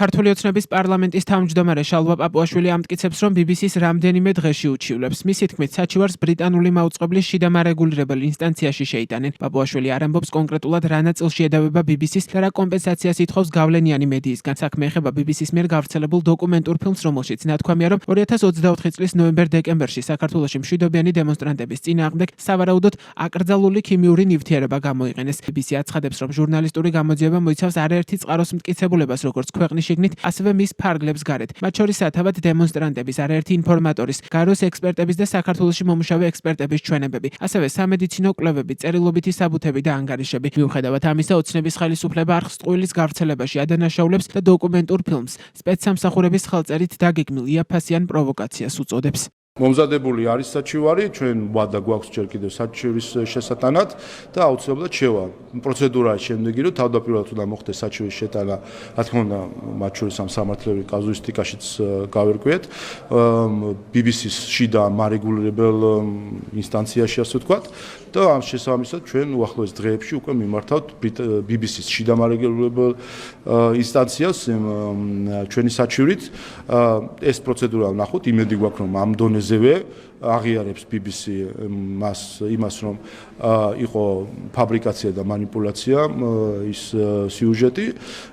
ქართული ოცნების პარლამენტის თავმჯდომარე შალვა პაპუაშვილი ამტკიცებს, რომ BBC-ს რამდენიმე დღეში უჩივლებს. მისი თქმით, საჩივარს ბრიტანული მაუწყებლის შიდა მარეგულირებელ ინსტანციაში შეიტანენ. პაპუაშვილი არ ამბობს კონკრეტულად რა ნაწილში ედავება BBC-ს და რა კომპენსაციას ითხოვს გავლენიანი მედიისგან. საქმე ეხება BBC-ს მიერ გავრცელებულ დოკუმენტურ ფილმს, რომელშიც ნათქვამია, რომ 2024 წლის ნოემბერ-დეკემბერში საქართველოში მშვიდობიანი დემონსტრანტების წინააღმდეგ სავარაუდოდ აკრძალული ქიმიური ნივთიერება გამოიყენეს. BBC აცხადებს, რომ ჟურნალისტური გამოძიება მოიცავს არაერთი წყაროს მტკიცებულებას, როგორც ქვეყნის შიგნით, ასევე მის ფარგლებს გარეთ. მათ შორის სათავად დემონსტრანტების, არაერთი ინფორმატორის, გაროს ექსპერტების და საქართველოში მომუშავე ექსპერტების ჩვენებები, ასევე სამედიცინო კვლევები, წერილობითი საბუთები და ანგარიშები. მიუხედავად ამისა, ოცნების ხელისუფლება არხს ტყუილის გავრცელებაში ადანაშაულებს და დოკუმენტურ ფილმს სპეცსამსახურების ხელწერით დაგეგმილ იაფფასიან პროვოკაციას უწოდებს. მომზადებული არის საჩივარი, ჩვენ ვადა გვაქვს ჯერ კიდევ საჩივრის შესატანად და აუცილებლად შევა. პროცედურაა შემდეგი, რომ თავდაპირველად უნდა მოხდეს საჩივრის შეტანა, რა თქმა უნდა, მათ შორის ამ სამართლებრივ კაზუისტიკაშიც გავერკვიეთ. BBC-ს შიდა მარეგულირებელ ინსტანციაში, ასე ვთქვათ, და ამ შესაბამისად ჩვენ უახლოეს დღეებში უკვე მიმართავთ BBC-ს შიდა მარეგულირებელ ინსტანციას ჩვენი საჩივრით. ეს პროცედურა ვნახოთ, იმედი გვაქვს, რომ ამ დონეზევე აღიარებს BBC იმას, რომ იყო ფაბრიკაცია და манипуляция ის სიუჟეტი,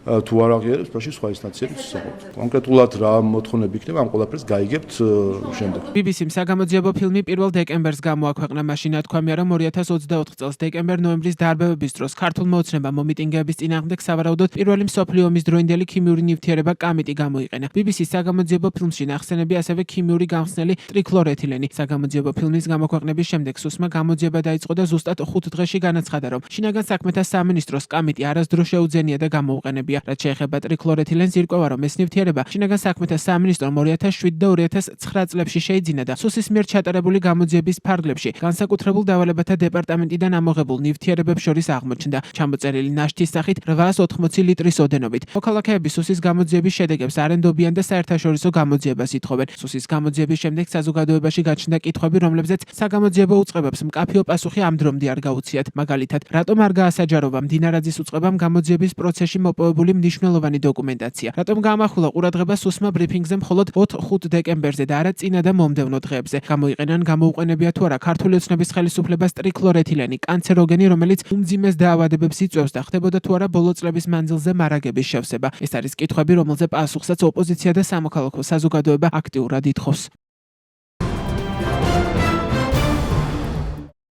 თუ არ აღიარებს, ბაში სხვა ინსტანციების საკუთრებით. კონკრეტულად რა მოთხოვნები იქნება, ამ ყველაფერს გაიგებთ შემდეგ. BBC-მ საგამოძიებო ფილმი 1 დეკემბერს გამოაქვეყნა. მაშინ ნათქვამია, რომ 2024 წელს დეკემბერ-ნოემბრის დარბევების დროს ქართულმა ოცნებამ მომიტინგეების წინააღმდეგ სავარაუდოდ პირველი მსოფლიო ომის დროინდელი ქიმიური ნივთიერება კამიტი გამოიყენა. BBC-ს საგამოძიებო ფილმში ნახსენები ასევე ქიმიური გამხსნელი ტრიქლორეთილენი. საგამოძიებო ფილმის გამოქვეყნების შემდეგ სუსმა გამოძიება დაიწყო და ზუსტად 5 დღეში განაცხადა, რომ შინაგან საქმეთა სამინისტროს კამიტი არასდროს შეუძენია და გამოუყენებია. რაც შეეხება ტრიქლორეთილენს, ირკვევა, რომ ეს ნივთიერება შინაგან საქმეთა სამინისტრომ 2007 და 2009 წლებში შეიძინა და სუსის მიერ ჩატარებული გამოძიების ფარგლებში განსაკუთრებულ დავალებათა დეპარტამენტიდან ამოღებულ ნივთიერებებს შორის აღმოჩნდა. ჩამოწერილი ნაშთის სახით 880 ლიტრის ოდენობით. მოქალაქეები სუსის გამოძიების შედეგებს არ ენდობიან და საერთაშორისო გამოძიებას ითხოვენ. სუსის გამოძიების შემდეგ საზოგადოებაში გაჩნდა კითხვები, რომლებზეც საგამოძიებო უწყებებს მკაფიო პასუხი ამ დრომდე არ გაუციათ. მაგალითად, რატომ არ გაასაჯაროვა მდინარაძის უწყებამ გამოძიების პროცესში მოპოვებული მნიშვნელოვანი დოკუმენტაცია? რატომ გაამახვილა ყურადღება სუსმა ბრიფინგზე მხოლოდ 4-5 დეკემბერზე და არა წინა და მომდევნო დღეებზე? გამოიყენან გამოუყენებია თუ არა ქართული ოცნების ხელისუფლებას ტრიქლორეთილენი, კანცეროგენი, რომელიც უმძიმეს დაავადებებს იწვევს და ხდებოდა თუ არა ბოლო წლების მანძილზე მარაგების შევსება? ეს არის კითხვები, რომელზე პასუხსაც ოპოზიცია და სამოქალაქო საზოგადოება აქტიურად ითხოვს.